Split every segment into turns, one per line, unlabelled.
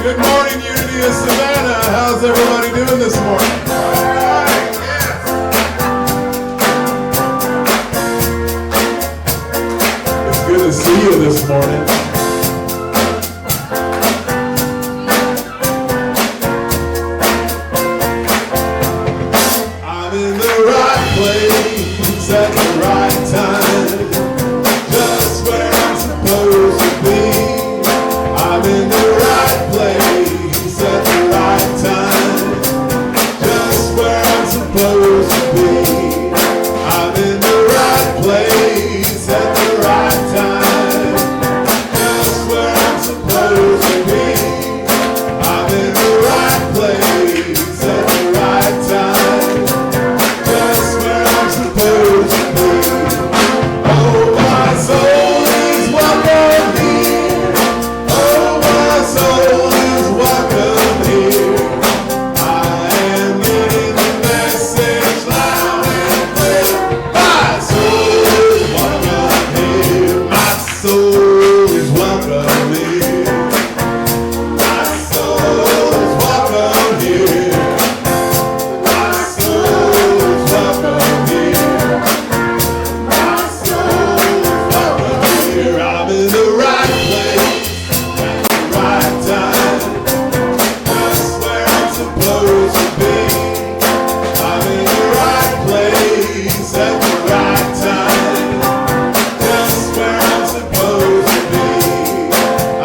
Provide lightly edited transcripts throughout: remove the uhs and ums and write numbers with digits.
Good morning, Unity of Savannah. How's everybody doing this morning? All right, yes. It's good to see you this morning. I'm in the right place at the right time, just where I'm supposed to be. I'm in the right place at the right time, just where I'm supposed to be. I'm in the right place at the right time, just where I'm supposed to be. I'm in the right place at the right time, just where I'm supposed to be. Oh, my soul is welcome here. Oh, my soul is welcome here. I am getting the message loud and clear. My soul is welcome here. My soul is welcome here. My soul is welcome here. My soul is welcome here. My soul is welcome here. I'm in the right place at the right time, just where I'm supposed to be. I'm in the right place at the right time, just where I'm supposed to be.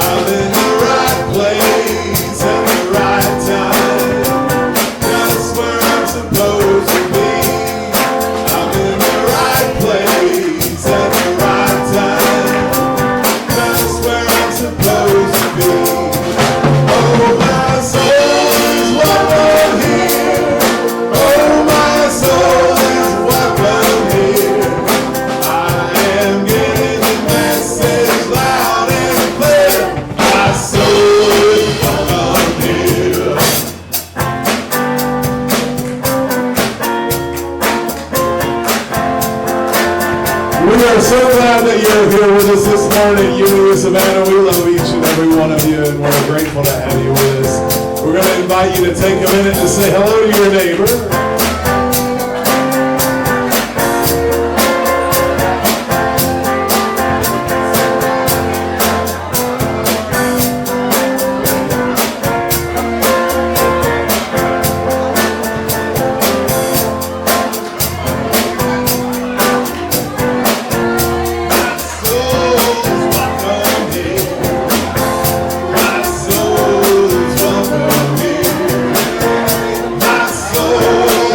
I'm in the right place at the right time, just where I'm supposed to be. I'm in the right place at the right time, just where I'm supposed to be. Oh, my soul is welcome here. Oh, my soul is welcome here. I am getting the message loud and clear. My soul is welcome here. We are so glad that you're here with us this morning at Unity of Savannah. We love each and every one of you, and we're grateful to have you with us. We're going to invite you to take a minute to say hello to your neighbor. My soul is welcome here. My soul is welcome here. My soul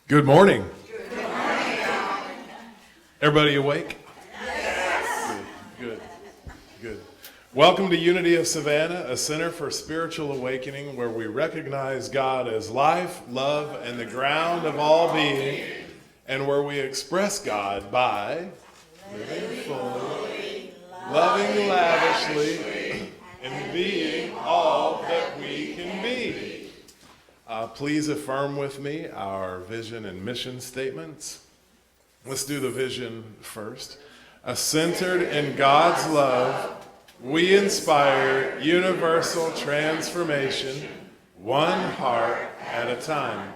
Good morning. Good morning. Everybody awake? Yes. Good. Welcome to Unity of Savannah, a center for spiritual awakening where we recognize God as life, love, and the ground of all being, and where we express God by living fully, loving lavishly, and being all that we can be. Please affirm with me our vision and mission statements. Let's do the vision first. Centered in God's love, we inspire universal transformation, one heart at a time.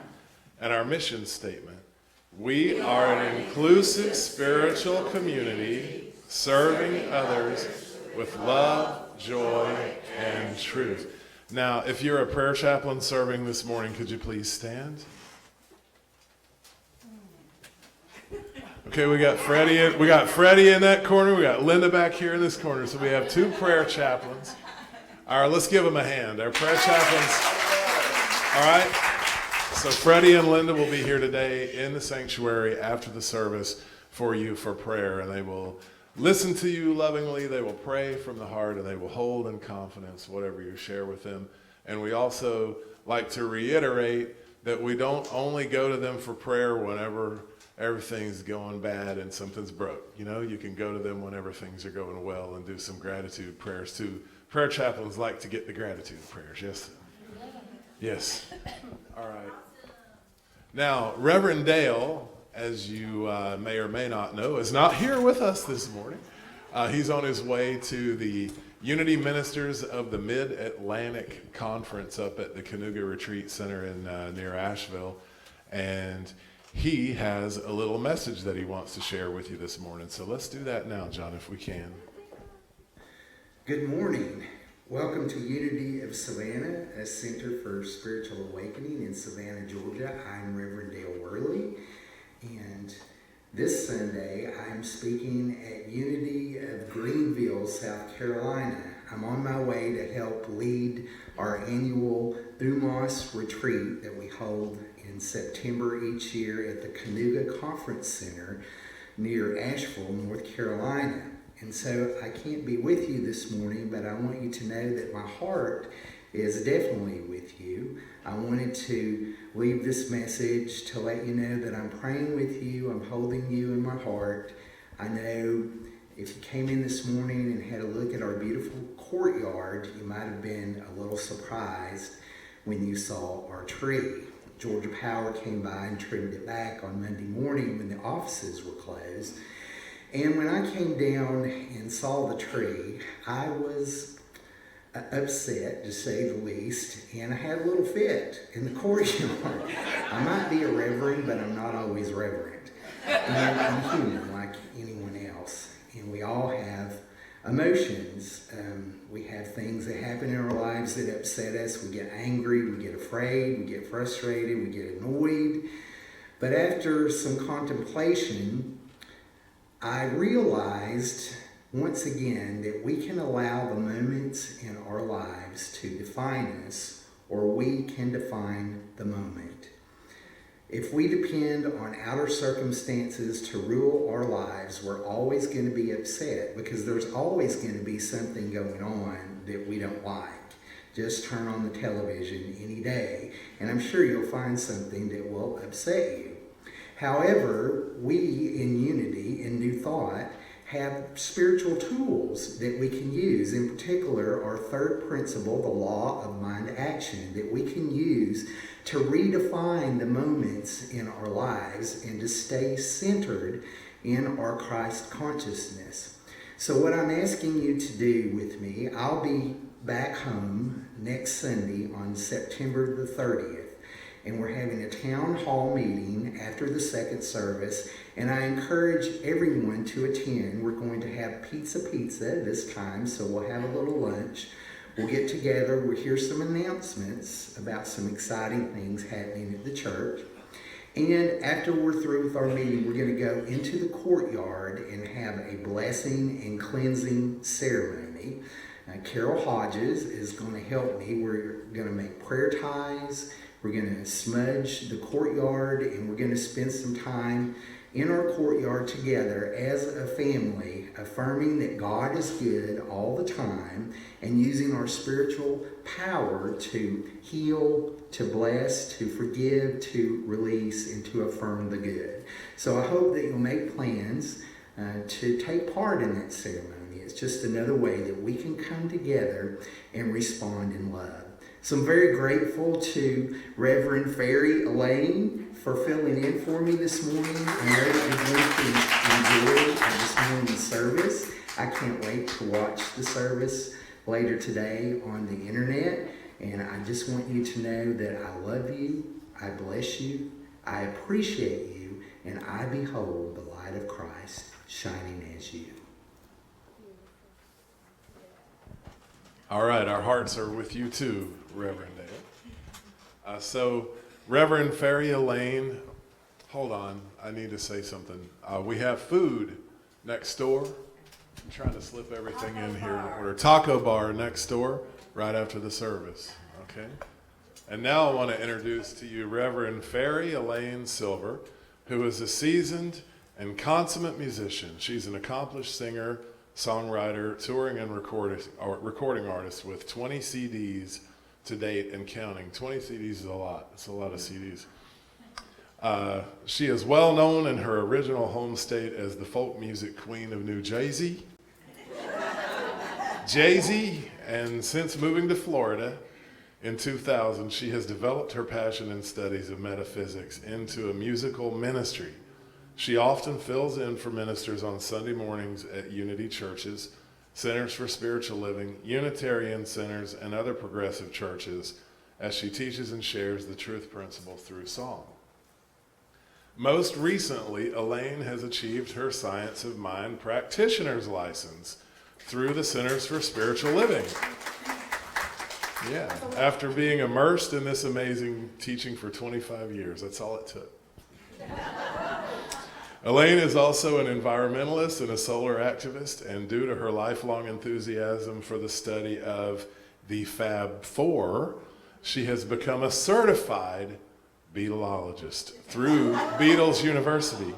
And our mission statement, we are an inclusive spiritual community serving others with love, joy, and truth. Now, if you're a prayer chaplain serving this morning, could you please stand? Okay, we got Freddie in that corner. We got Linda back here in this corner. So we have two prayer chaplains. All right, let's give them a hand. Our prayer chaplains. All right. So Freddie and Linda will be here today in the sanctuary after the service for you for prayer, and they will listen to you lovingly. They will pray from the heart, and they will hold in confidence whatever you share with them. And we also like to reiterate that we don't only go to them for prayer whenever everything's going bad and something's broke. You know, you can go to them whenever things are going well and do some gratitude prayers too. Prayer chaplains like to get the gratitude prayers. Yes? Yes. All right. Now, Reverend Dale, as you may or may not know, is not here with us this morning. He's on his way to the Unity Ministers of the Mid-Atlantic Conference up at the Canoga Retreat Center in near Asheville. And he has a little message that he wants to share with you this morning. So let's do that now, John, if we can.
Good morning. Welcome to Unity of Savannah, a center for spiritual awakening in Savannah, Georgia. I'm Reverend Dale Worley, and this Sunday I'm speaking at Unity of Greenville, South Carolina. I'm on my way to help lead our annual Thumos retreat that we hold in September each year at the Canoga Conference Center near Asheville, North Carolina. And so I can't be with you this morning, but I want you to know that my heart is definitely with you. I wanted to leave this message to let you know that I'm praying with you. I'm holding you in my heart. I know if you came in this morning and had a look at our beautiful courtyard, you might have been a little surprised when you saw our tree. Georgia Power came by and trimmed it back on Monday morning when the offices were closed. And when I came down and saw the tree, I was upset, to say the least, and I had a little fit in the courtyard. I might be a reverend, but I'm not always reverent. And I'm human like anyone else, and we all have emotions. We have things that happen in our lives that upset us. We get angry, we get afraid, we get frustrated, we get annoyed. But after some contemplation, I realized once again that we can allow the moments in our lives to define us, or we can define the moment. If we depend on outer circumstances to rule our lives, we're always going to be upset because there's always going to be something going on that we don't like. Just turn on the television any day, and I'm sure you'll find something that will upset you. However, we in Unity, in New Thought, have spiritual tools that we can use. In particular, our third principle, the law of mind action, that we can use to redefine the moments in our lives and to stay centered in our Christ consciousness. So what I'm asking you to do with me, I'll be back home next Sunday on September the 30th. And we're having a town hall meeting after the second service, and I encourage everyone to attend. We're going to have pizza this time, so we'll have a little lunch. We'll get together, we'll hear some announcements about some exciting things happening at the church. And after we're through with our meeting, we're going to go into the courtyard and have a blessing and cleansing ceremony. Carol Hodges is going to help me. We're going to make prayer ties. We're going to smudge the courtyard, and we're going to spend some time in our courtyard together as a family, affirming that God is good all the time and using our spiritual power to heal, to bless, to forgive, to release, and to affirm the good. So I hope that you'll make plans to take part in that ceremony. It's just another way that we can come together and respond in love. So I'm very grateful to Reverend Faerie, Elaine, for filling in for me this morning. I know that you're going to enjoy this morning's service. I can't wait to watch the service later today on the internet. And I just want you to know that I love you, I bless you, I appreciate you, and I behold the light of Christ shining as you.
All right, our hearts are with you too, Reverend Dale. So, Reverend Faerie, Elaine, hold on, I need to say something. We have food next door. I'm trying to slip everything in here in order. Taco bar next door, right after the service, okay? And now I want to introduce to you Reverend Faerie Elaine Silver, who is a seasoned and consummate musician. She's an accomplished singer, songwriter, touring and recording artist with 20 CDs to date and counting. 20 CDs is a lot. It's a lot of CDs. She is well known in her original home state as the folk music queen of New Jersey. And since moving to Florida in 2000, she has developed her passion and studies of metaphysics into a musical ministry. She often fills in for ministers on Sunday mornings at Unity churches, Centers for Spiritual Living, Unitarian centers, and other progressive churches as she teaches and shares the truth principle through song. Most recently, Elaine has achieved her Science of Mind practitioner's license through the Centers for Spiritual Living. Yeah, after being immersed in this amazing teaching for 25 years, that's all it took. Elaine is also an environmentalist and a solar activist, and due to her lifelong enthusiasm for the study of the Fab Four, she has become a certified Beatleologist through Beatles University.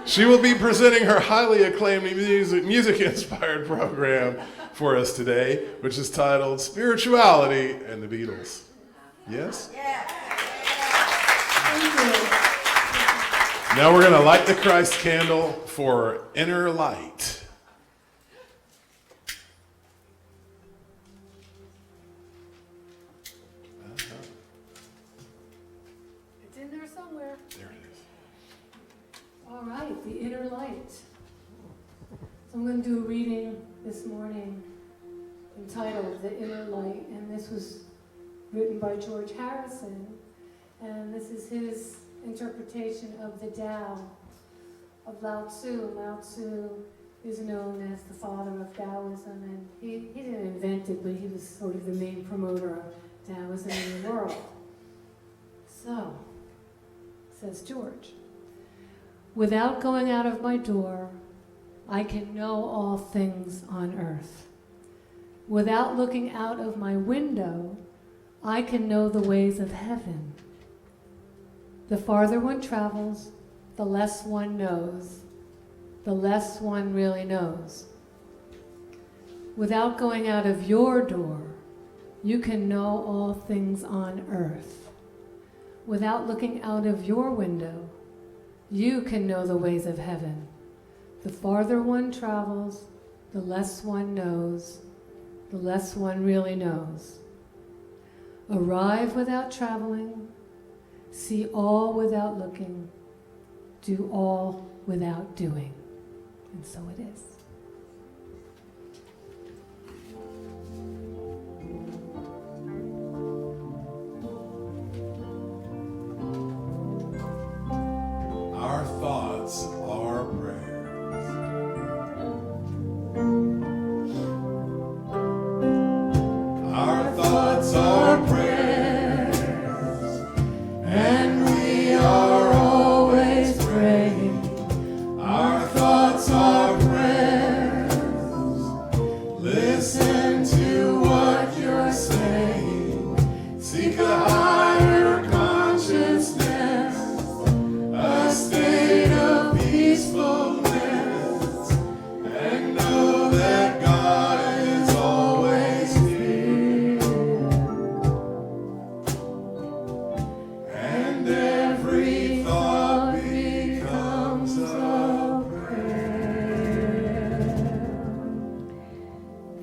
She will be presenting her highly acclaimed music-inspired program for us today, which is titled Spirituality and the Beatles. Yes?
Yeah.
Now we're going to light the Christ candle for inner light.
It's in there somewhere.
There it is.
All right, the inner light. So I'm going to do a reading this morning entitled The Inner Light, and this was written by George Harrison, and this is his interpretation of the Tao of Lao Tzu. Lao Tzu is known as the father of Taoism, and he didn't invent it, but he was sort of the main promoter of Taoism in the world. So, says George, without going out of my door, I can know all things on earth. Without looking out of my window, I can know the ways of heaven. The farther one travels, the less one knows, the less one really knows. Without going out of your door, you can know all things on earth. Without looking out of your window, you can know the ways of heaven. The farther one travels, the less one knows, the less one really knows. Arrive without traveling, see all without looking, do all without doing. And so it is.
Our thoughts are prayers. Our thoughts are prayers, and we are always praying. Our thoughts are prayers.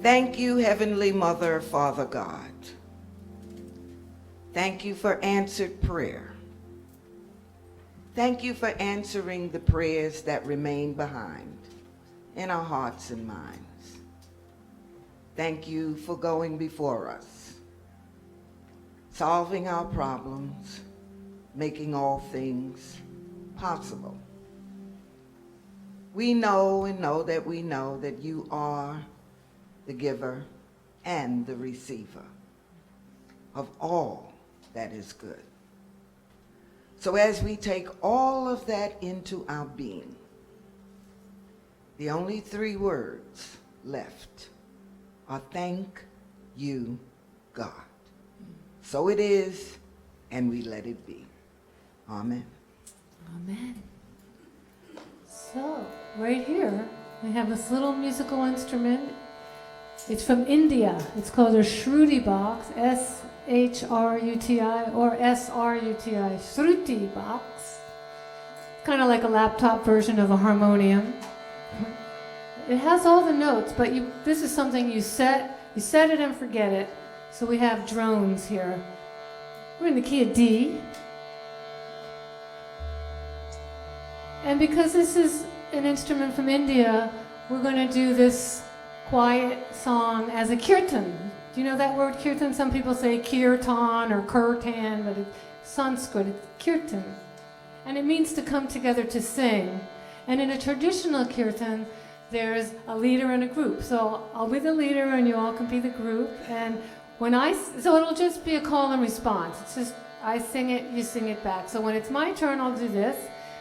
Thank you, Heavenly Mother, Father God. Thank you for answered prayer. Thank you for answering the prayers that remain behind in our hearts and minds. Thank you for going before us, solving our problems, making all things possible. We know and know that we know that you are the giver and the receiver of all that is good. So as we take all of that into our being, the only 3 words left are thank you, God. So it is, and we let it be. Amen.
Amen. So, right here, we have this little musical instrument. It's from India. It's called a Shruti box, S-H-R-U-T-I or S-R-U-T-I, Shruti box. It's kind of like a laptop version of a harmonium. It has all the notes, but this is something you set it and forget it. So we have drones here. We're in the key of D. And because this is an instrument from India, we're going to do this quiet song as a kirtan. Do you know that word kirtan? Some people say kirtan or kirtan, but it's Sanskrit, it's kirtan. And it means to come together to sing. And in a traditional kirtan, there's a leader and a group. So I'll be the leader and you all can be the group. And so it'll just be a call and response. It's just, I sing it, you sing it back. So when it's my turn, I'll do this.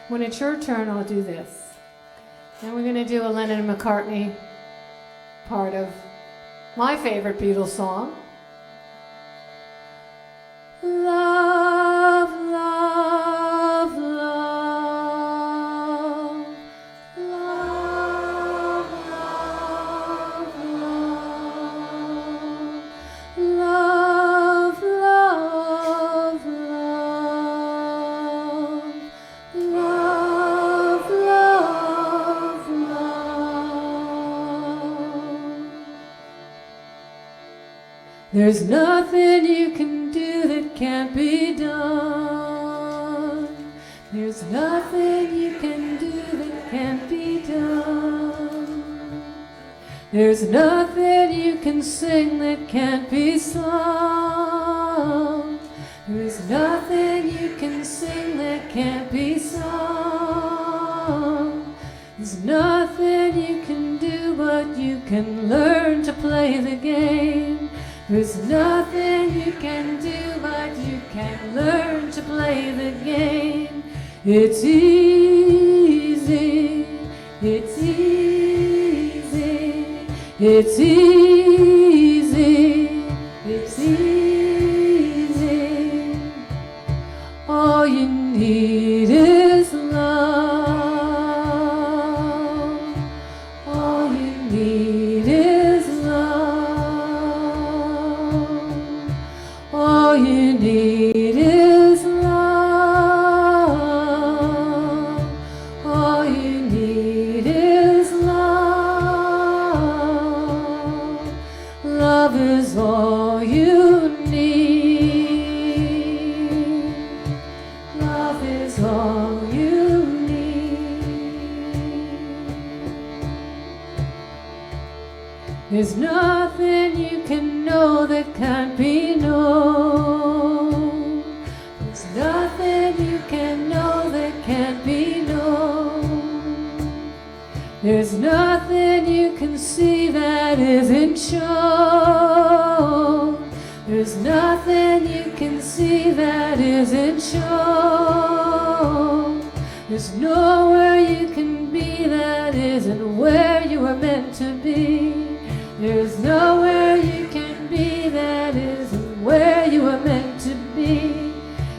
When it's your turn, I'll do this. And we're going to do a Lennon and McCartney part of my favorite Beatles song. Love, love, love, love, love, love, love, love, love, love, love, love. There's nothing you can do that can't be done. There's nothing you can do that can't be done. There's nothing you can sing that can't be sung. There's nothing you can sing that can't be sung. There's nothing you can do, but you can learn to play the game. There's nothing you can do, but you can learn to play the game. It's easy, it's easy, it's easy, it's easy. All you need is love. All you need is love. All you need is love. All you need is love. Love is all you need. Love is all you need. There's nothing you can know that can't be known. There's nothing you can know that can't be known. There's nothing you can see that isn't shown. There's nothing you can see that isn't shown. There's nowhere you can be that isn't where you were meant to be. There's nowhere you can be that isn't where you were meant to be.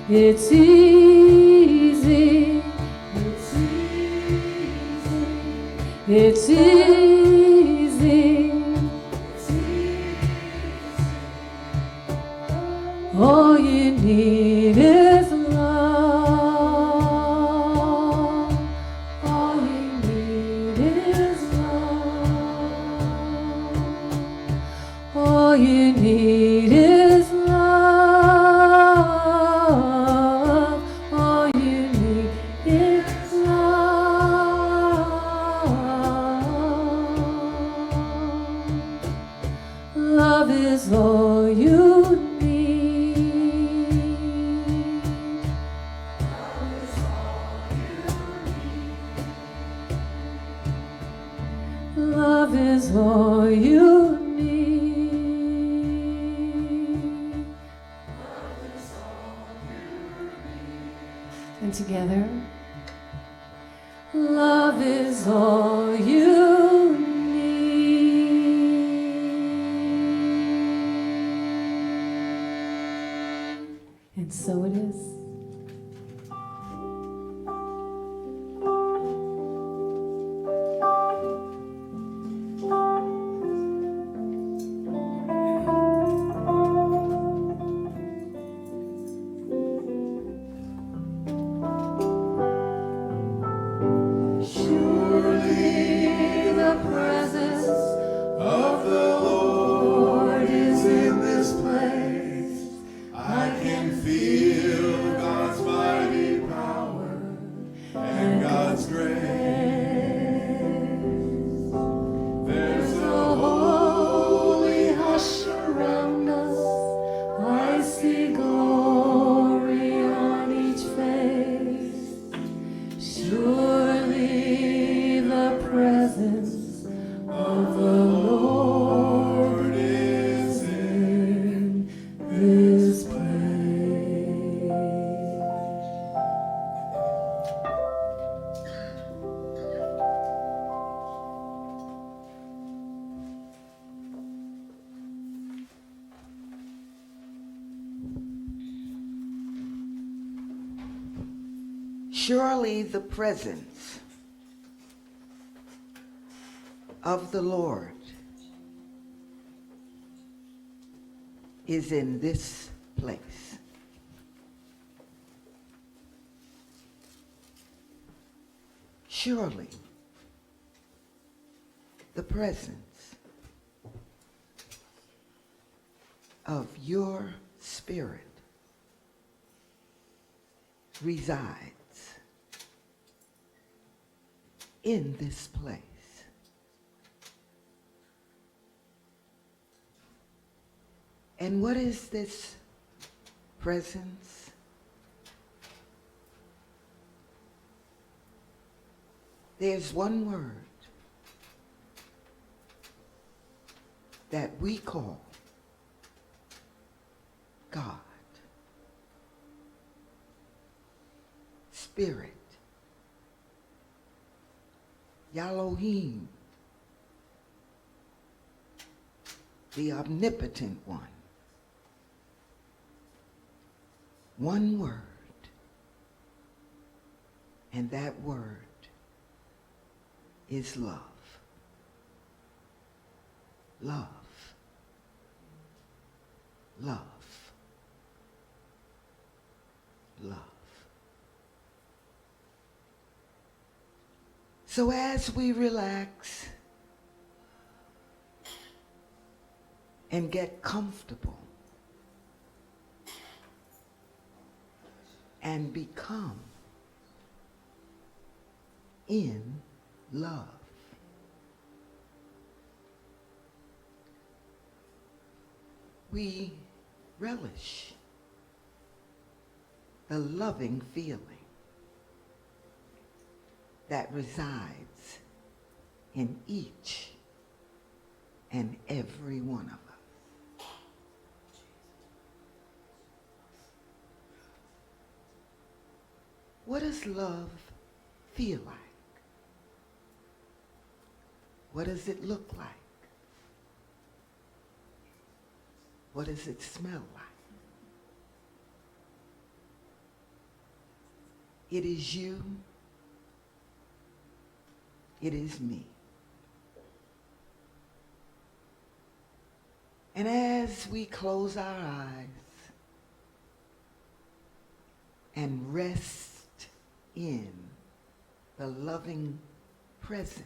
It's easy, it's easy, it's easy, it's easy. All you need is love. All you need is love. you need is love. All you need is love. Love is all you need. Love is all you need. And together, love is all you need. And so it is. Surely the presence
Of the Lord is in this place. I can feel God's mighty power and God's grace. There's a holy hush
around us. I see glory on each face. Surely the presence of the Lord is in this place.
Surely the presence of the Lord is in this place. Surely the presence of your spirit resides in this place. And what is this presence? There's one word that we call God. Spirit. Elohim. The omnipotent one. One word. And that word is love. Love. Love. Love. So as we relax and get comfortable and become in love, we relish the loving feeling that resides in each and every one of us. What does love feel like? What does it look like? What does it smell like? It is you. It is me. And as we close our eyes and rest in the loving presence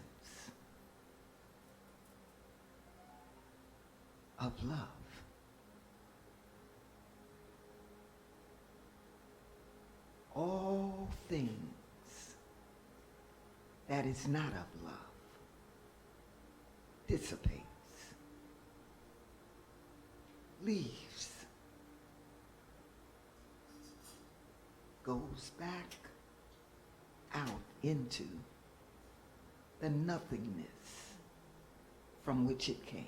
of love, all things that is not of love dissipates, leaves, goes back out into the nothingness from which it came.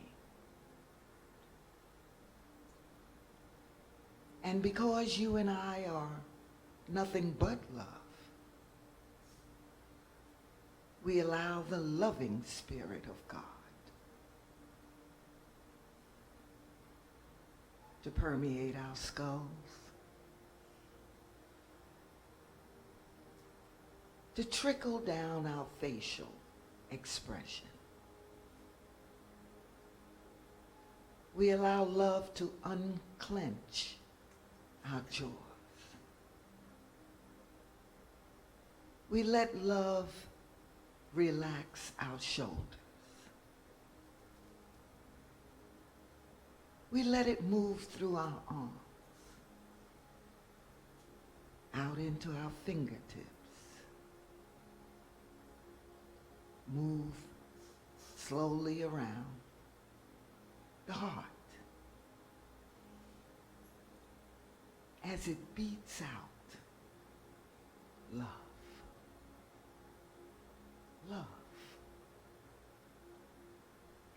And because you and I are nothing but love, we allow the loving Spirit of God to permeate our skulls, to trickle down our facial expression. We allow love to unclench our jaws. We let love relax our shoulders. We let it move through our arms, out into our fingertips, move slowly around the heart as it beats out love, love,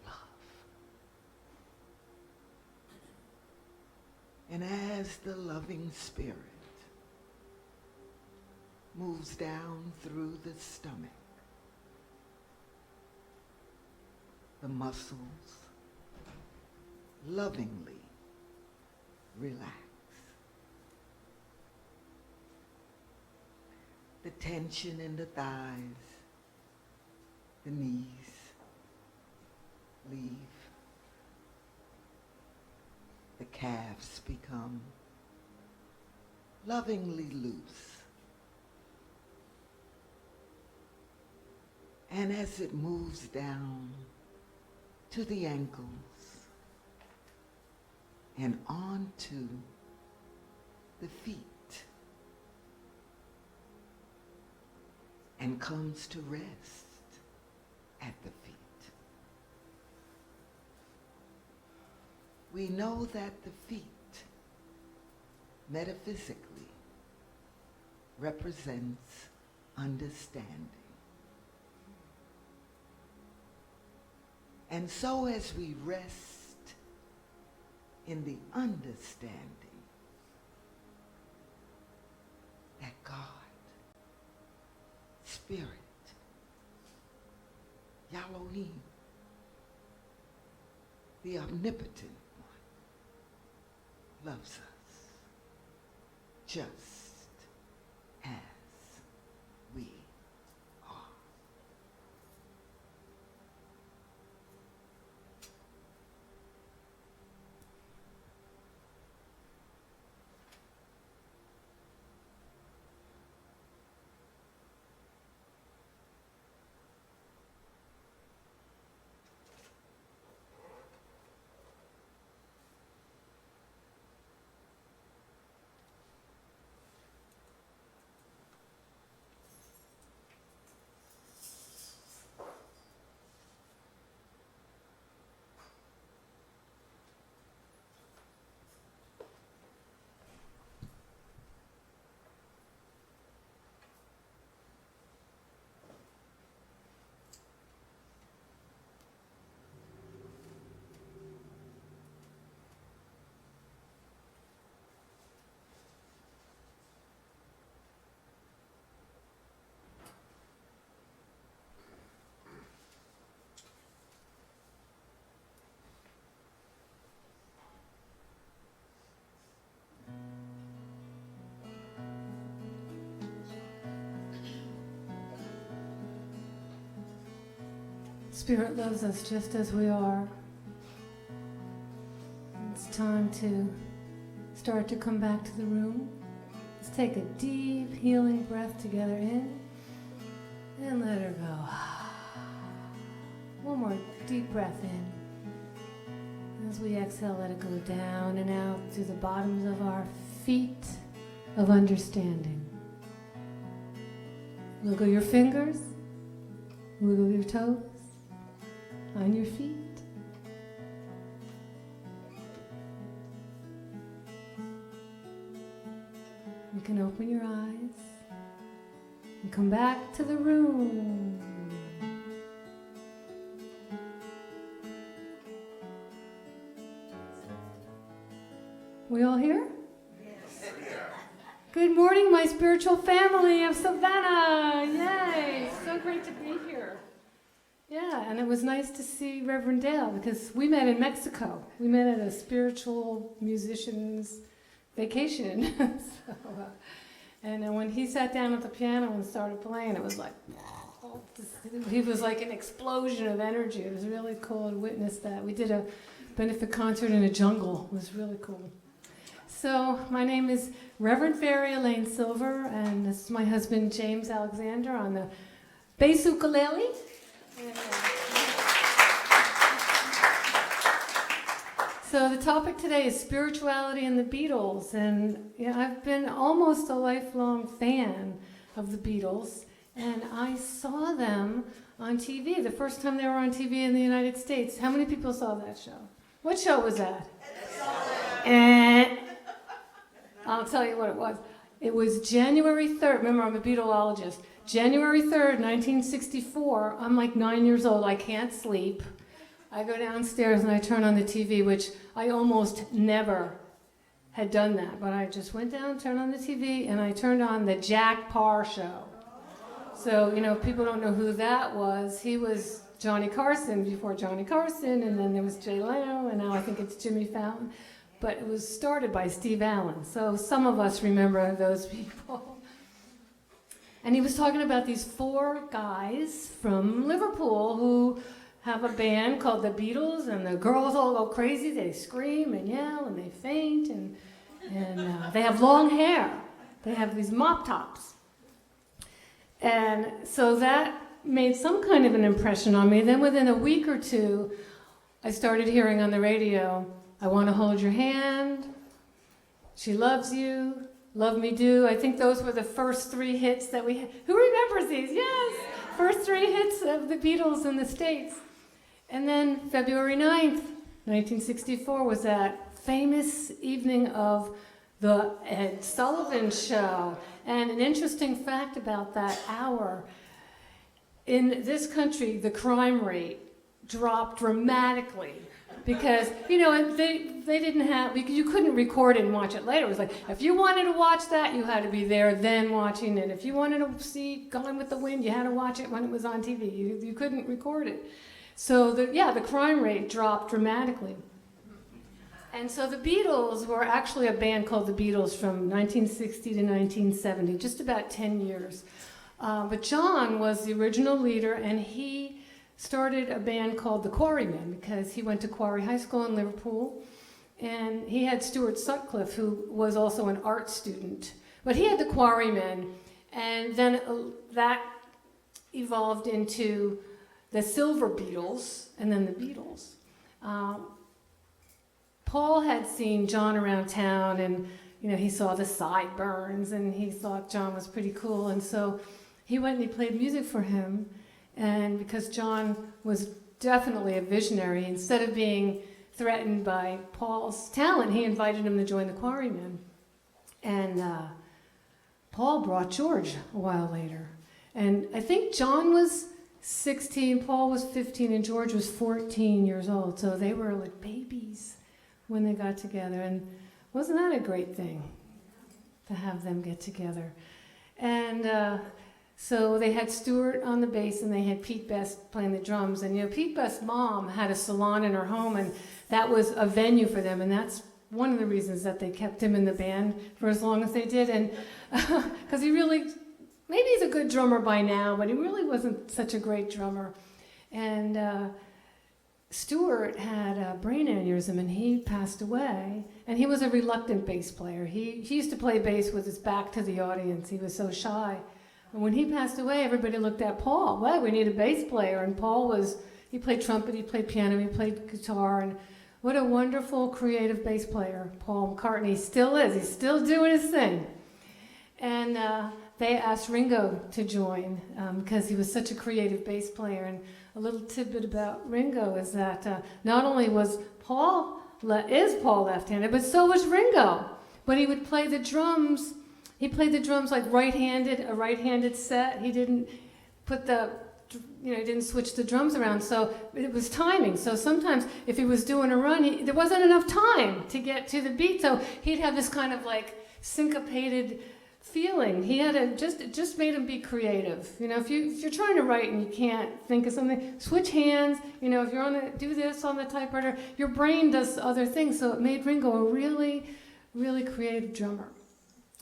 love. And as the loving Spirit moves down through the stomach, the muscles lovingly relax. The tension in the thighs, the knees leave. The calves become lovingly loose. And as it moves down to the ankles and onto the feet and comes to rest at the feet, we know that the feet metaphysically represents understanding. And so as we rest in the understanding that God, Spirit, Elohim, the omnipotent one, loves us just as we are.
Spirit loves us just as we are. It's time to start to come back to the room. Let's take a deep healing breath together in and let her go. One more deep breath in. As we exhale, let it go down and out through the bottoms of our feet of understanding. Wiggle your fingers, wiggle your toes on your feet. You can open your eyes and come back to the room. We all here? Yes. Good morning, my spiritual family of Savannah. Yay, so great to be here. Yeah, and it was nice to see Reverend Dale because we met in Mexico. We met at a spiritual musician's vacation. And when he sat down at the piano and started playing, it was like, he was like an explosion of energy. It was really cool to witness that. We did a benefit concert in a jungle. It was really cool. So my name is Reverend Faerie Elaine Silver, and this is my husband James Alexander on the bass ukulele. So the topic today is spirituality and the Beatles, and I've been almost a lifelong fan of the Beatles, and I saw them on TV the first time they were on TV in the United States. How many people saw that show? What show was that? I'll tell you what it was. It was January 3rd. Remember, I'm a Beatleologist. January 3rd, 1964. I'm like 9 years old. I can't sleep. I go downstairs and I turn on the TV, which I almost never had done that. But I just went down, turned on the TV, and I turned on the Jack Parr show. So, if people don't know who that was, he was Johnny Carson before Johnny Carson, and then there was Jay Leno, and now I think it's Jimmy Fallon. But it was started by Steve Allen, so some of us remember those people. And he was talking about these 4 guys from Liverpool who have a band called the Beatles, and the girls all go crazy. They scream and yell and they faint, and they have long hair. They have these mop tops. And so that made some kind of an impression on me. Then within a week or two, I started hearing on the radio, I Want to Hold Your Hand, She Loves You, Love Me Do. I think those were the first 3 hits that we had. Who remembers these? Yes! First 3 hits of the Beatles in the States. And then February 9th, 1964 was that famous evening of the Ed Sullivan Show. And an interesting fact about that hour, in this country, the crime rate dropped dramatically. Because, they didn't have, you couldn't record it and watch it later. It was like, if you wanted to watch that, you had to be there then watching it. If you wanted to see Gone with the Wind, you had to watch it when it was on TV. You couldn't record it. So, the crime rate dropped dramatically. And so the Beatles were actually a band called the Beatles from 1960 to 1970, just about 10 years. But John was the original leader, and he started a band called the Quarrymen because he went to Quarry High School in Liverpool, and he had Stuart Sutcliffe, who was also an art student. But he had the Quarrymen, and then that evolved into the Silver Beatles, and then the Beatles. Paul had seen John around town, and he saw the sideburns, and he thought John was pretty cool, and so he went and he played music for him. And because John was definitely a visionary, instead of being threatened by Paul's talent, he invited him to join the Quarrymen. And Paul brought George a while later. And I think John was 16, Paul was 15, and George was 14 years old. So they were like babies when they got together. And wasn't that a great thing to have them get together? And so they had Stuart on the bass, and they had Pete Best playing the drums. And Pete Best's mom had a salon in her home, and that was a venue for them. And that's one of the reasons that they kept him in the band for as long as they did. And because he really, maybe he's a good drummer by now, but he really wasn't such a great drummer. And Stuart had a brain aneurysm, and he passed away. And he was a reluctant bass player. He used to play bass with his back to the audience. He was so shy. And when he passed away, everybody looked at Paul. Well, we need a bass player. And Paul he played trumpet, he played piano, he played guitar. And what a wonderful, creative bass player Paul McCartney still is. He's still doing his thing. And they asked Ringo to join because he was such a creative bass player. And a little tidbit about Ringo is that not only was Paul left-handed, but so was Ringo. But he would play the drums. He played the drums like right-handed, a right-handed set. He didn't put he didn't switch the drums around, so it was timing. So sometimes if he was doing a run, there wasn't enough time to get to the beat, so he'd have this kind of like syncopated feeling. He had it just made him be creative. If you're trying to write and you can't think of something, switch hands. If you're do this on the typewriter, your brain does other things. So it made Ringo a really, really creative drummer.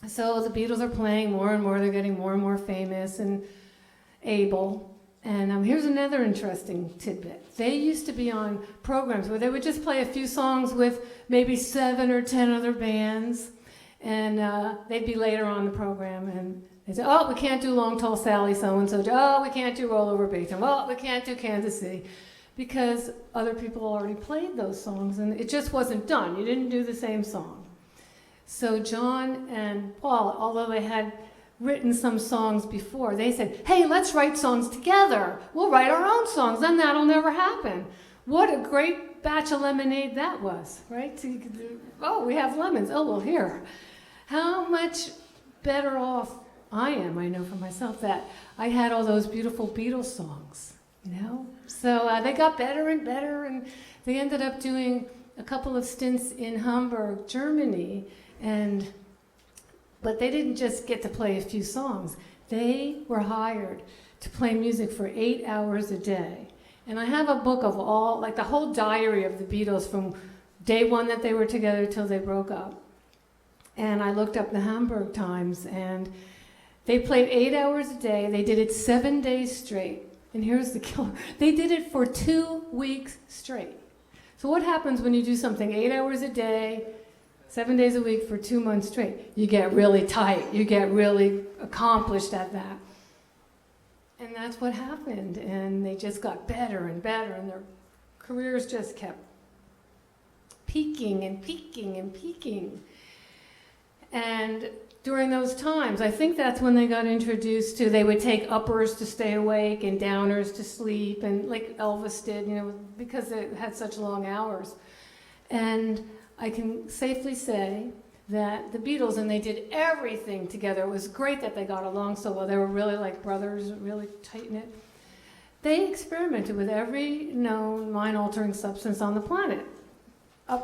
So the Beatles are playing more and more. They're getting more and more famous and able. And here's another interesting tidbit. They used to be on programs where they would just play a few songs with maybe 7 or 10 other bands, and they'd be later on the program, and they'd say, oh, we can't do Long Tall Sally so-and-so, oh, we can't do Roll Over Beethoven, oh, we can't do Kansas City, because other people already played those songs, and it just wasn't done. You didn't do the same song. So John and Paul, although they had written some songs before, they said, hey, let's write songs together. We'll write our own songs, then that'll never happen. What a great batch of lemonade that was, right? So we have lemons. Oh, well, here. How much better off I am, I know for myself, that I had all those beautiful Beatles songs, So they got better and better, and they ended up doing a couple of stints in Hamburg, Germany, but they didn't just get to play a few songs. They were hired to play music for 8 hours a day. And I have a book of the whole diary of the Beatles from day one that they were together till they broke up. And I looked up the Hamburg Times, and they played 8 hours a day. They did it 7 days straight. And here's the killer. They did it for 2 weeks straight. So what happens when you do something 8 hours a day, 7 days a week for 2 months straight? You get really tight. You get really accomplished at that. And that's what happened. And they just got better and better, and their careers just kept peaking and peaking and peaking. And during those times, I think that's when they got introduced to, they would take uppers to stay awake and downers to sleep, and like Elvis did, because they had such long hours. And I can safely say that the Beatles, and they did everything together. It was great that they got along so well. They were really like brothers, really tight-knit. They experimented with every known mind-altering substance on the planet,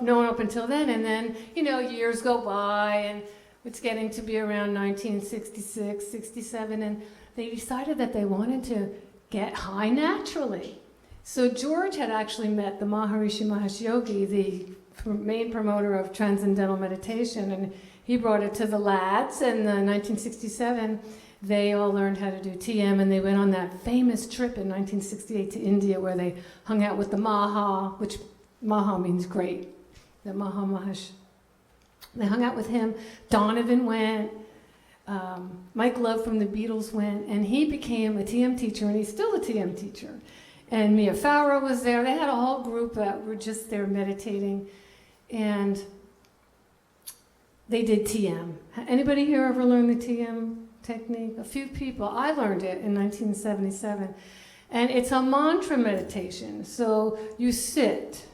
known up until then. And then, years go by, and it's getting to be around 1966, 67, and they decided that they wanted to get high naturally. So George had actually met the Maharishi Mahesh Yogi, the main promoter of transcendental meditation, and he brought it to the lads. And in 1967, they all learned how to do TM, and they went on that famous trip in 1968 to India where they hung out with the Maha, which Maha means great, the Maha Mahesh. They hung out with him. Donovan went. Mike Love from the Beatles went, and he became a TM teacher, and he's still a TM teacher. And Mia Farrow was there. They had a whole group that were just there meditating, and they did TM. Anybody here ever learned the TM technique? A few people. I learned it in 1977. And it's a mantra meditation. So you sit,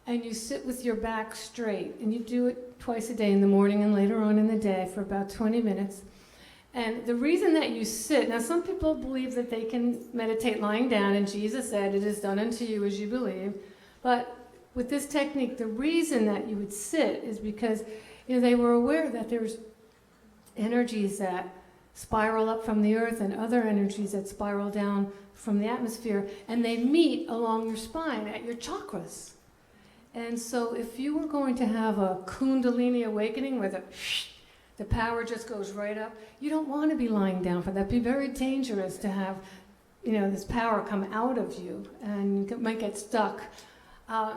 and you sit with your back straight, and you do it twice a day, in the morning and later on in the day, for about 20 minutes. And the reason that you sit, now some people believe that they can meditate lying down, and Jesus said, it is done unto you as you believe. But with this technique, the reason that you would sit is because they were aware that there's energies that spiral up from the earth and other energies that spiral down from the atmosphere, and they meet along your spine at your chakras. And so if you were going to have a Kundalini awakening where the power just goes right up, you don't want to be lying down for that. It'd be very dangerous to have, this power come out of you, and you might get stuck.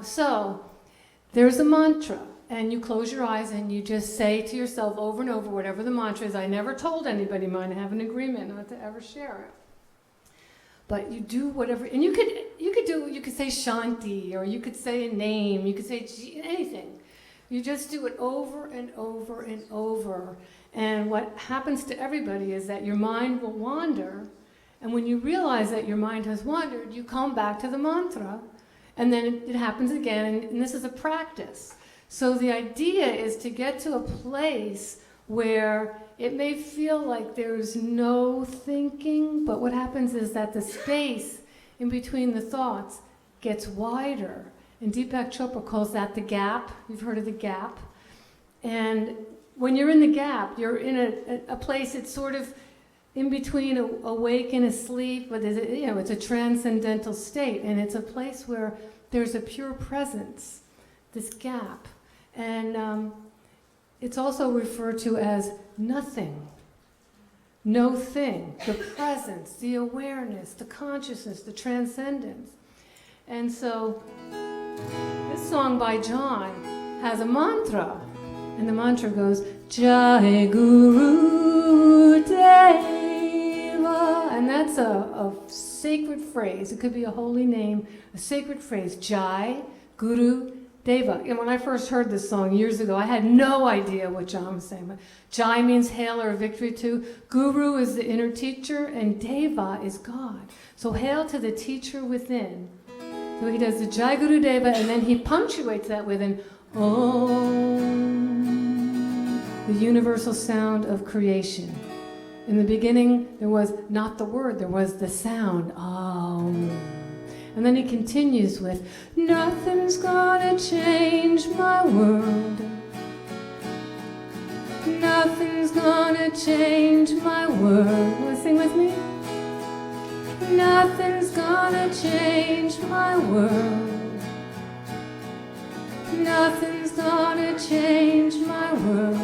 So there's a mantra, and you close your eyes and you just say to yourself over and over whatever the mantra is. I never told anybody mine. I have an agreement not to ever share it. But you do whatever, and you could say Shanti, or you could say a name, you could say anything. You just do it over and over and over, And what happens to everybody is that your mind will wander, and when you realize that your mind has wandered, you come back to the mantra, and then it happens again, and this is a practice. So the idea is to get to a place where it may feel like there's no thinking, but what happens is that the space in between the thoughts gets wider. And Deepak Chopra calls that the gap. You've heard of the gap. And when you're in the gap, you're in a place, it's sort of in between awake and asleep, but it's a transcendental state, and it's a place where there's a pure presence, this gap. And it's also referred to as nothing, no thing, the presence, the awareness, the consciousness, the transcendence. And so this song by John has a mantra, and the mantra goes, Jai Guru Deva, and that's a sacred phrase. It could be a holy name, a sacred phrase, Jai Guru Deva. And when I first heard this song years ago, I had no idea what John was saying. But Jai means hail or victory to. Guru is the inner teacher, and Deva is God. So hail to the teacher within. So he does the Jai Guru Deva, and then he punctuates that with an Om, the universal sound of creation. In the beginning, there was not the word, there was the sound, Om. And then he continues with, nothing's gonna change my world. Nothing's gonna change my world. Want to sing with me? Nothing's gonna change my world. Nothing's gonna change my world.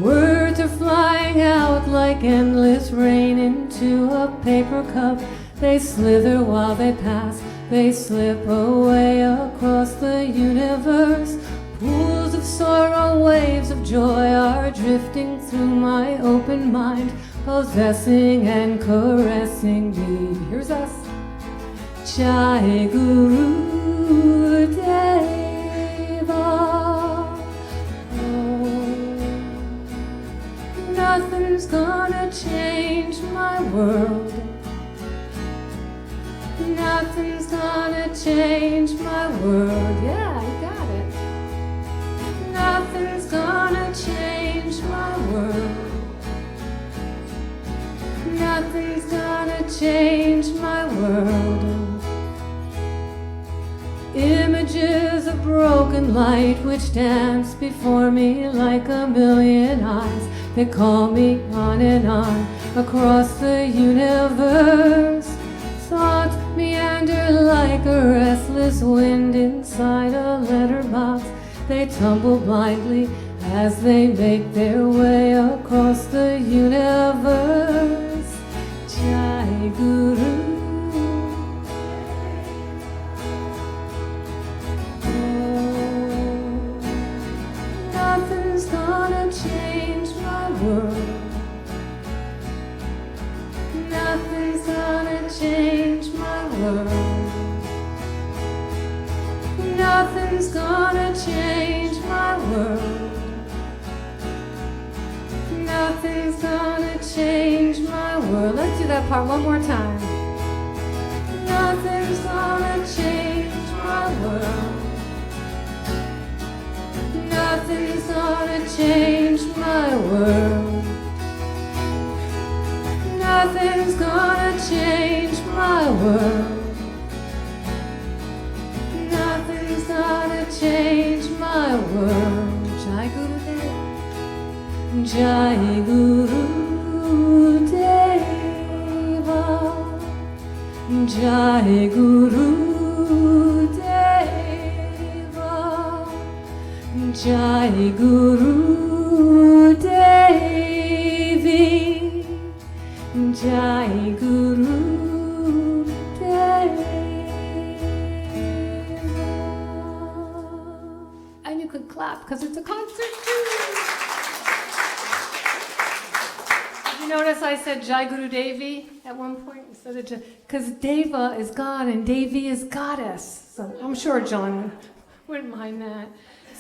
Words are flying out like endless rain into a paper cup. They slither while they pass, they slip away across the universe. Pools of sorrow, waves of joy are drifting through my open mind, possessing and caressing me. Here's us. Jai Guru Deva. Nothing's gonna change my world. Nothing's gonna change my world. Yeah, you got it. Nothing's gonna change my world. Nothing's gonna change my world. Images of broken light which dance before me like a million eyes. They call me on and on across the universe. Thoughts meander like a restless wind inside a letterbox. They tumble blindly as they make their way across the universe. Jai Guru. Nothing's gonna change my world. Nothing's gonna change my world. Nothing's gonna change my world. Nothing's gonna change my world. Let's do that part one more time. Nothing's gonna change my world. Nothing's gonna change my world. Nothing's gonna change my world. Nothing's gonna change my world. Jai Guru Deva. Jai Guru Deva. Jai Guru Deva. Jai Guru Devi. Jai Guru Deva. And you could clap because it's a concert too. Did you notice I said Jai Guru Devi at one point instead of because Deva is God and Devi is goddess. So I'm sure John wouldn't mind that.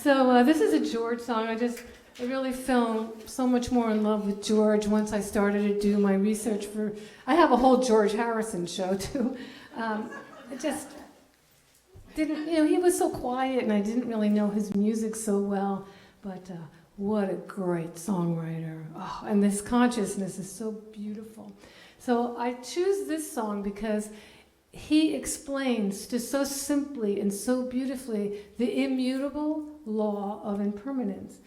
So this is a George song. I just I really fell so much more in love with George once I started to do my research for. I have a whole George Harrison show too. I just didn't, he was so quiet, and I didn't really know his music so well. But what a great songwriter! Oh, and this consciousness is so beautiful. So I choose this song because he explains just so simply and so beautifully the immutable law of impermanence.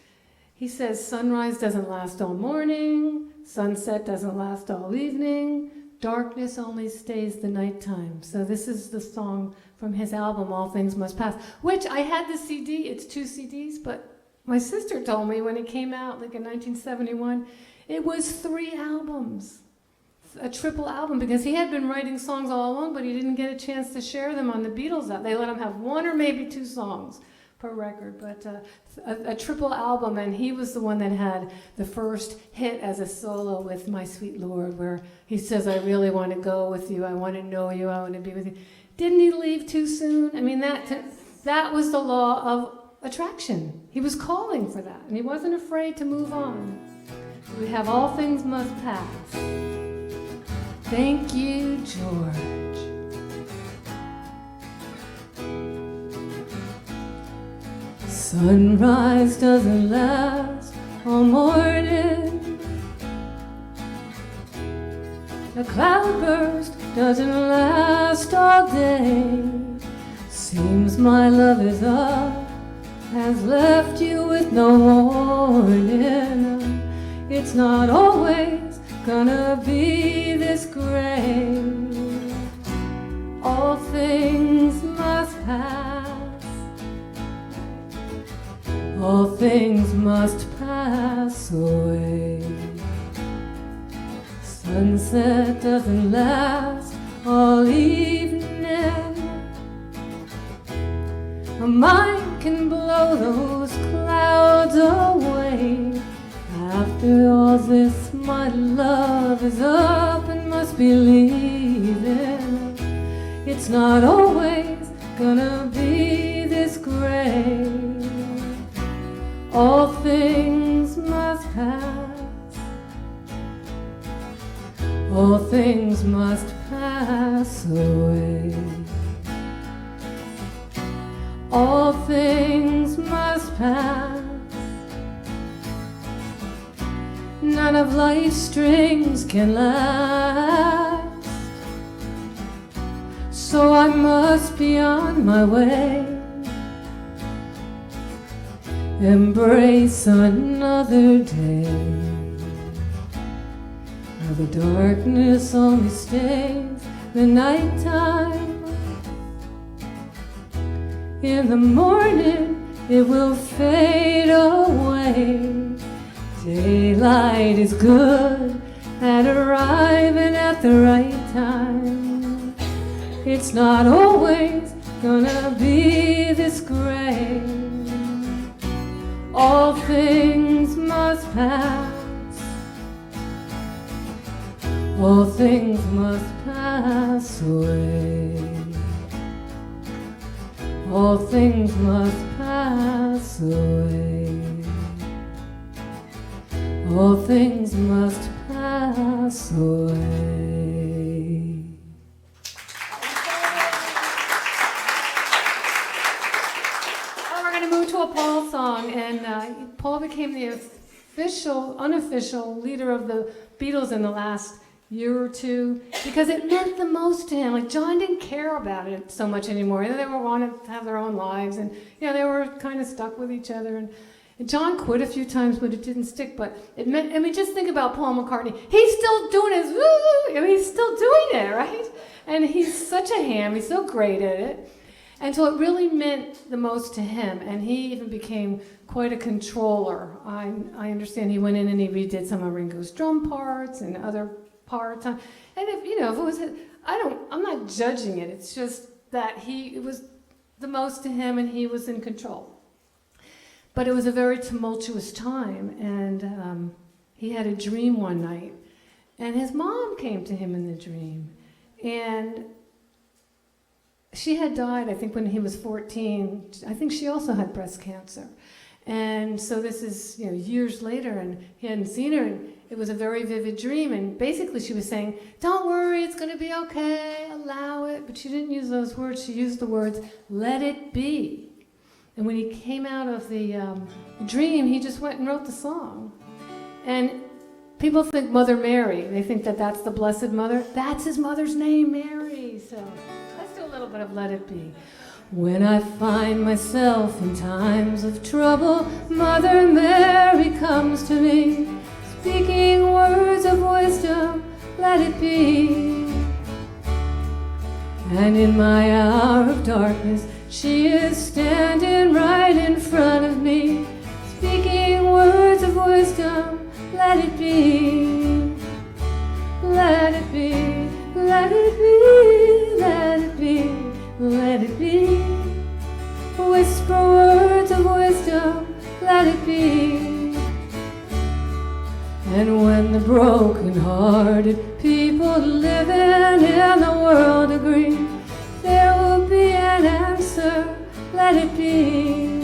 He says sunrise doesn't last all morning, sunset doesn't last all evening, darkness only stays the nighttime. So this is the song from his album, All Things Must Pass, which I had the CD, it's 2 CDs, but my sister told me when it came out, like in 1971, it was 3 albums. A triple album, because he had been writing songs all along, but he didn't get a chance to share them on the Beatles. They let him have 1 or maybe 2 songs per record, but a triple album, and he was the one that had the first hit as a solo with My Sweet Lord, where he says, I really want to go with you, I want to know you, I want to be with you. Didn't he leave too soon? I mean, that was the law of attraction. He was calling for that, and he wasn't afraid to move on. We have All Things Must Pass. Thank you, George. Sunrise doesn't last all morning. A cloudburst doesn't last all day. Seems my love is up, has left you with no warning. It's not always gonna be this great. All things must pass. All things must pass away. Sunset doesn't last all evening. A mind can blow those clouds away. After all this, my love is up and must be leaving. It's not always gonna be this great. All things must pass. All things must pass away. All things must pass. None of life's strings can last. So I must be on my way. Embrace another day. Now the darkness only stays the nighttime. In the morning it will fade away. Daylight is good at arriving at the right time. It's not always gonna be this great. All things must pass. All things must pass away. All things must pass away. All things must pass away. Well, we're going to move to a Paul song, and Paul became the unofficial leader of the Beatles in the last year or two, because it meant the most to him. Like, John didn't care about it so much anymore. They were wanted to have their own lives, and they were kind of stuck with each other. And John quit a few times, but it didn't stick. But it meant, just think about Paul McCartney. He's still doing his woo, he's still doing it, right? And he's such a ham, he's so great at it. And so it really meant the most to him, and he even became quite a controller. I understand he went in and he redid some of Ringo's drum parts and other parts. And if it was, I'm not judging it. It's just that it was the most to him, and he was in control. But it was a very tumultuous time, and he had a dream one night, and his mom came to him in the dream, and she had died, I think, when he was 14. I think she also had breast cancer. And so this is, years later, and he hadn't seen her, and it was a very vivid dream. And basically she was saying, don't worry, it's going to be okay, allow it. But she didn't use those words. She used the words, let it be. And when he came out of the dream, he just went and wrote the song. And people think Mother Mary. They think that that's the Blessed Mother. That's his mother's name, Mary. So let's do a little bit of Let It Be. When I find myself in times of trouble, Mother Mary comes to me, speaking words of wisdom, let it be. And in my hour of darkness, she is standing right in front of me, speaking words of wisdom, let it be. Let it be, let it be, let it be. Let it be. Whisper words of wisdom, let it be. And when the broken-hearted people living in the world agree, there will be an answer, let it be.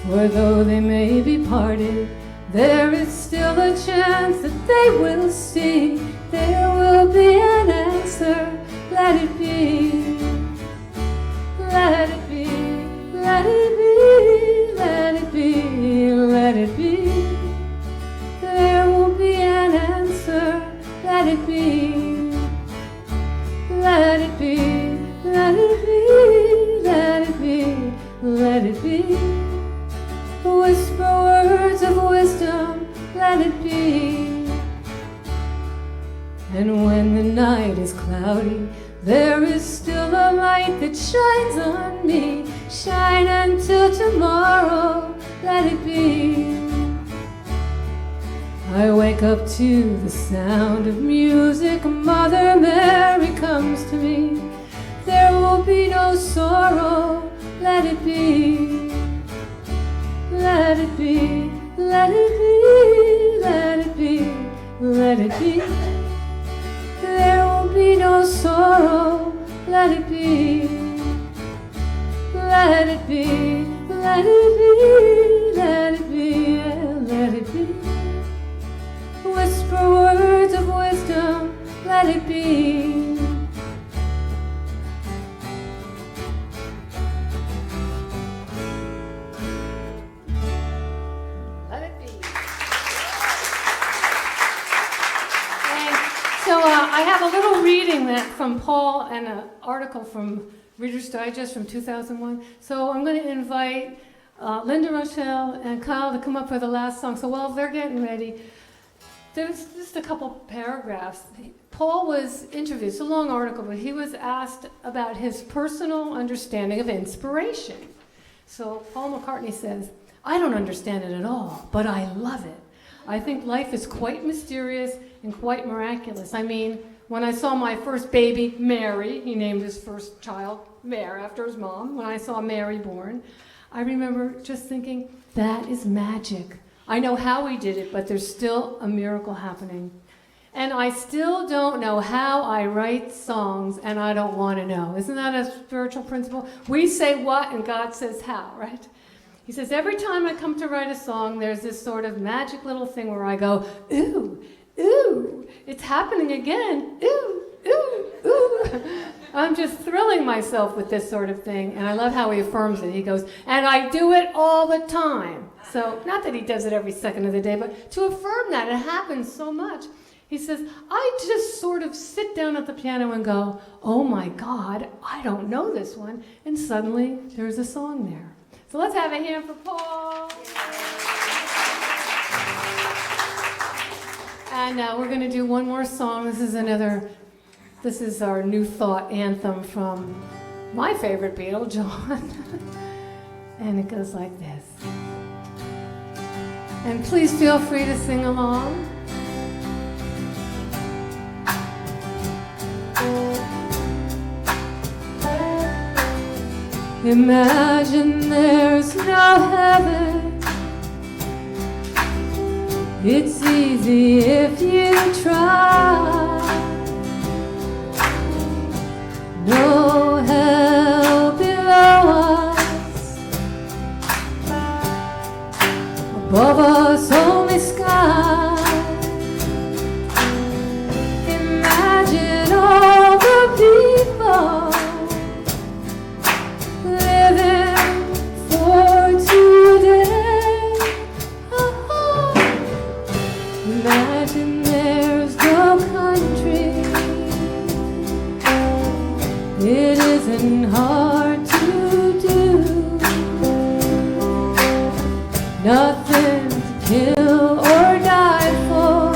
For though they may be parted, there is still a chance that they will see. There will be an answer, let it be. Let it be, let it be, let it be, let it be. There will be an answer, let it be. Let it be, let it be, let it be, let it be. Whisper words of wisdom, let it be. And when the night is cloudy, there is still a light that shines on me. Shine until tomorrow, let it be. I wake up to the sound of music. Mother Mary comes to me. There will be no sorrow, let it be. Let it be, let it be, let it be, let it be. There will be no sorrow, let it be. Let it be, let it be, let it be, let it be. Whisper words of wisdom, let it be. Let it be. So I have a little reading that from Paul and an article from Reader's Digest from 2001. So I'm going to invite Linda Rochelle and Kyle to come up for the last song. So while they're getting ready, there's just a couple paragraphs. Paul was interviewed, it's a long article, but he was asked about his personal understanding of inspiration. So Paul McCartney says, I don't understand it at all, but I love it. I think life is quite mysterious and quite miraculous. I mean, when I saw my first baby, Mary, he named his first child Mary after his mom. When I saw Mary born, I remember just thinking, that is magic. I know how he did it, but there's still a miracle happening. And I still don't know how I write songs, and I don't want to know. Isn't that a spiritual principle? We say what, and God says how, right? He says, every time I come to write a song, there's this sort of magic little thing where I go, ooh, ooh, it's happening again, ooh, ooh, ooh. I'm just thrilling myself with this sort of thing, and I love how he affirms it. He goes, and I do it all the time. So, not that he does it every second of the day, but to affirm that, it happens so much. He says, I just sort of sit down at the piano and go, oh my God, I don't know this one, and suddenly there's a song there. So let's have a hand for Paul. And we're going to do one more song. This is our New Thought anthem from my favorite Beatle, John. And it goes like this. And please feel free to sing along. Imagine there's no heaven. It's easy if you try. No hell below us. isn't hard to do. Nothing to kill or die for,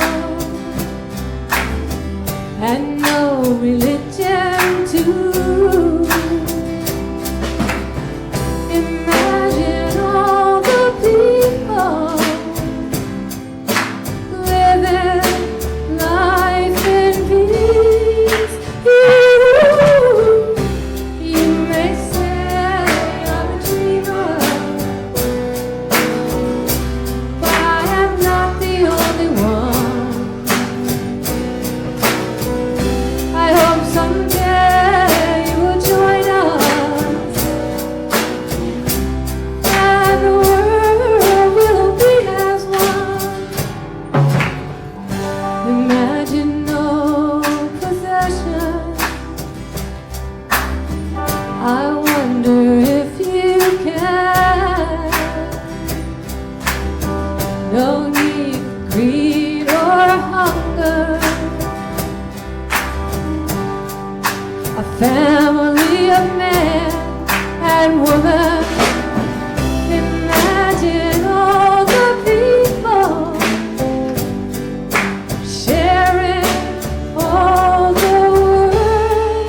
and no religion too. Imagine all the people living life in peace. You may say I'm a dreamer, but I am not the only one. I hope someday you will join us, and the world will be as one. Imagine no possession. I wonder if you can. No need for greed or hunger. A family of man and woman. Imagine all the people sharing all the world.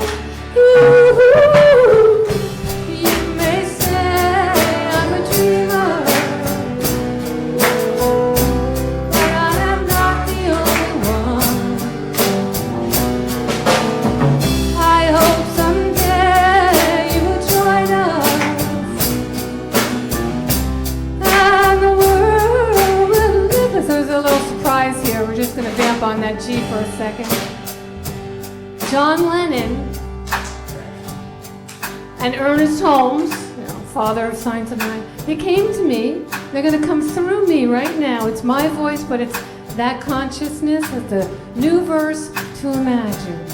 You may say I'm a dreamer, but I am not the only one. I hope someday you will join us, and the world will live as. There's a little surprise here. We're just going to vamp on that G for a second. John Lennon and Ernest Holmes, father of Science of Mind, they came to me. They're going to come through me right now. It's my voice, but it's that consciousness with the new verse to imagine.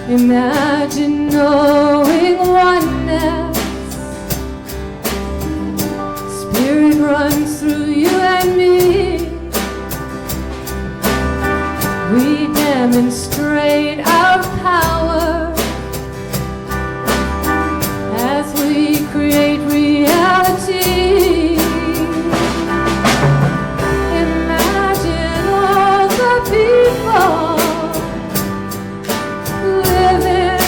Imagine knowing oneness. Spirit runs through you and me. We demonstrate our power as we create reality. Imagine all the people living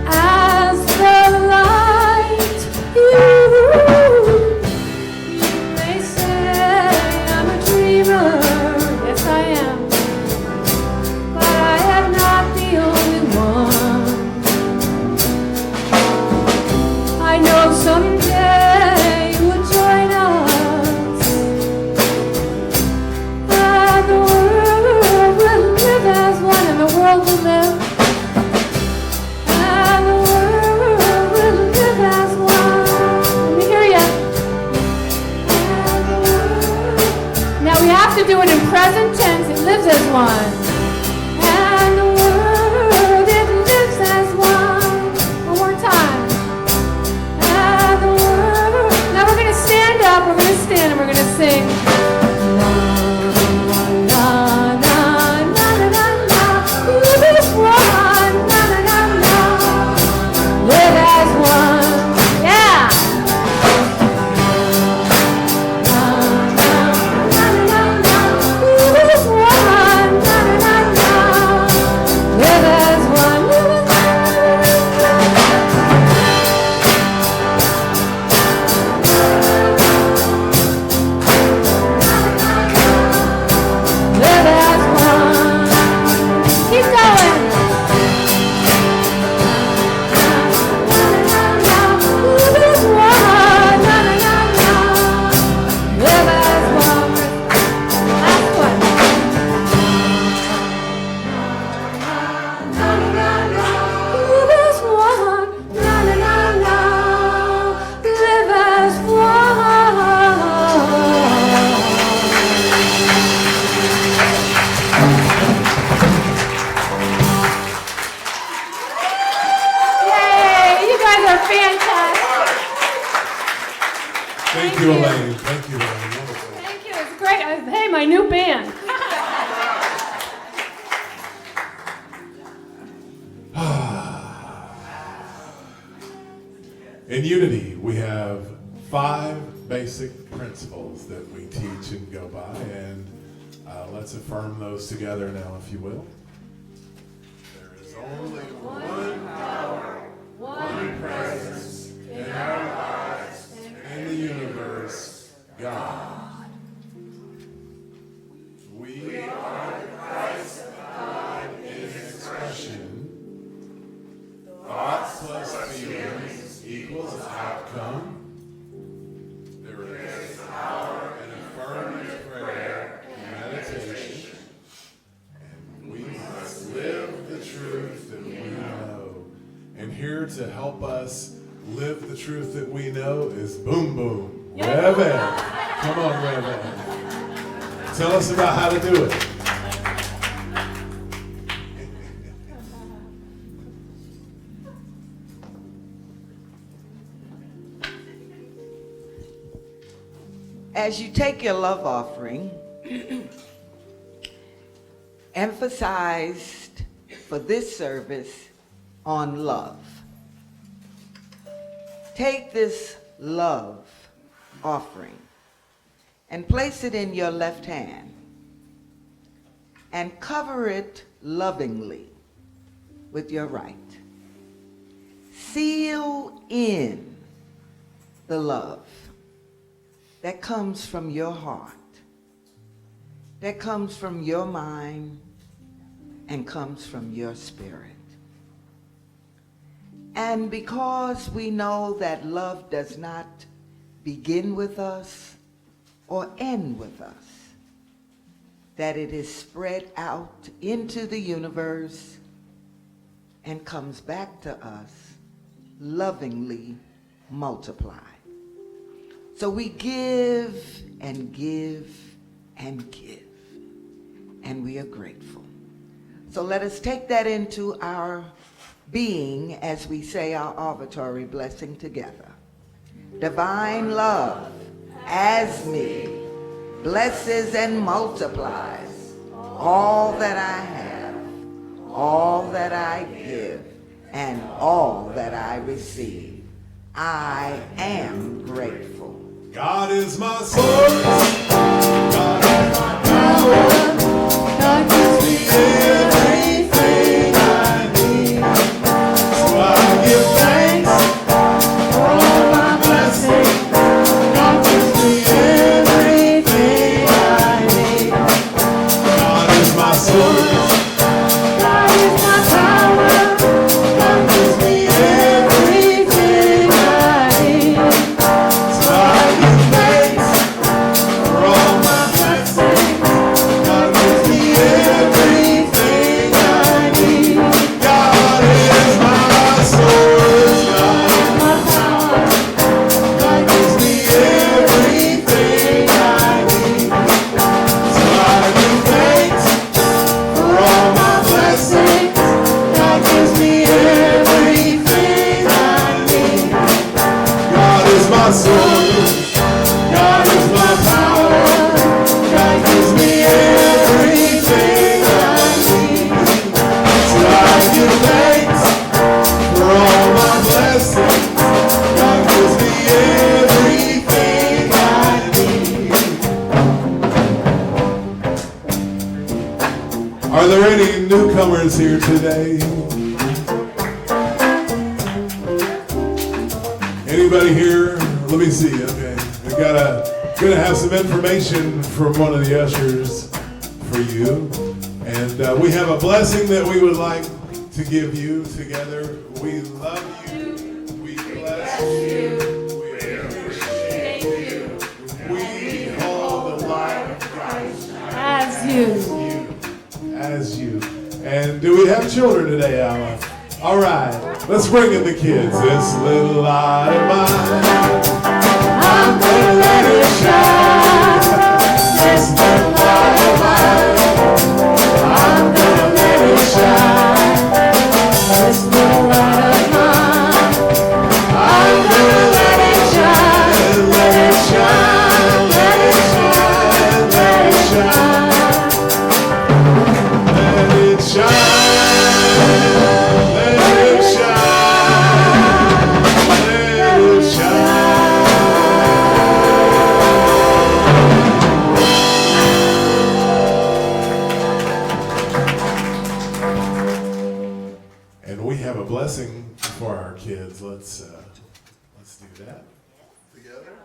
as the light. You may say I'm a dreamer. Yes, I am. But I am not the only one. I know someday you will join us, and the world will live as one, and the world will live, and the world will live as one. Let me hear ya. And the world. Now we have to do it in present tense. It lives as one. And the world, it lives as one. One more time. And the world. Now we're going to stand up. We're going to stand and we're going to sing. Na, na, na, na, na, na, na. Live as one. Na, na, na, na. Live as one. Yeah. Na, na, na, na, na. Live as one. Na, na, na, na. Live as one. Live as one. Keep going. Live as one. Na, na, na, na. Live as one. Last one. Na, na, na, na. Live as one. Na, na, na, na. Live as one. Yay! You guys are fantastic.
Thank you, Elaine. Thank you, Elaine. Wonderful.
Thank you. It's great. Hey, my new band.
In Unity, we have 5 basic principles that we teach and go by, and let's affirm those together now, if you will. There is only one power, one presence in our lives and in the universe, God. We are the Christ of God in expression. Thoughts plus feelings equals outcome. There is power in affirmative prayer and meditation. And we must live the truth that we know. And here to help us live the truth that we know is Boom Boom. Reverend. Come on, Reverend. Tell us about how to do it.
As you take your love offering, emphasized for this service on love. Take this love offering and place it in your left hand and cover it lovingly with your right. Seal in the love that comes from your heart, that comes from your mind, and comes from your spirit. And because we know that love does not begin with us or end with us, that it is spread out into the universe and comes back to us lovingly multiplied. So we give and give and give, and we are grateful. So let us take that into our being as we say our offertory blessing together. Divine love, as me, blesses and multiplies all that I have, all that I give, and all that I receive. I am grateful.
God is my source. God is my power.
God gives me
Everything I need. So I give thanks for all my blessings. God gives me everything I need. God is my source.
God is my power.
God gives me everything I need. So I give thanks for all my blessings. God gives me everything I need. God is my source. God is my power. God gives me everything I need. So I give thanks for all my blessings. God gives me everything I need. God is my source. God is my power. God gives me everything I need. So I give thanks for all my blessings. God gives me everything I need. Are there any newcomers here today? Anybody here? Let me see. Okay, we gonna have some information from one of the ushers for you, and we have a blessing that we would like to give you together. We love you. We bless you. We appreciate you. We hold the light of Christ
as you.
as you. And do we have children today, Alma? All right, let's bring in the kids. This little light of mine, I'm gonna let it shine. This little light of mine, I'm gonna let it shine. This little light of mine, I'm gonna let it shine. Let it shine, let it shine, let it shine. Let it shine, let it shine, let it Christians, let's do that. Together.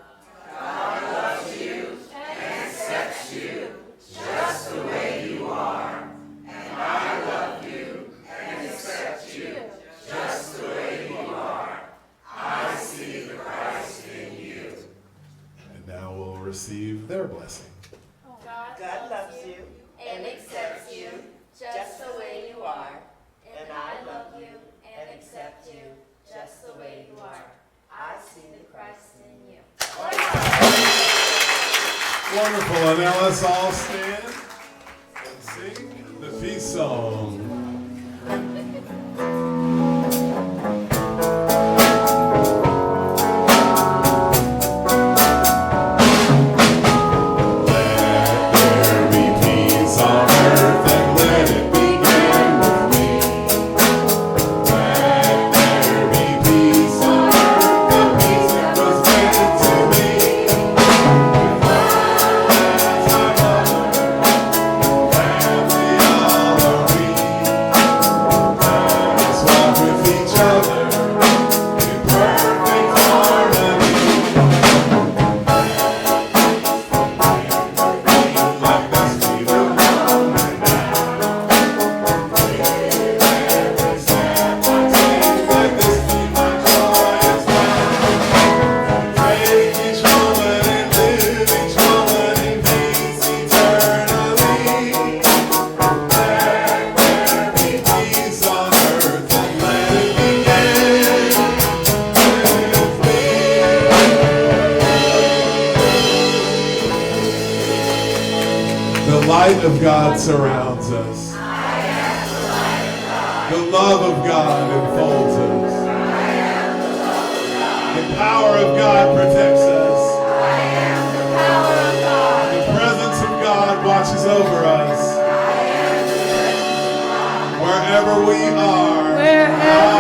And now we'll receive their blessing.
God loves you and accepts you just the way you are. And I love you and accept you just the way you are. I see the Christ in you.
Wonderful. And now let's all stand and sing the peace song. Of God surrounds us. The love of God enfolds us. The power of God protects us. The presence of God watches over us. Wherever we are.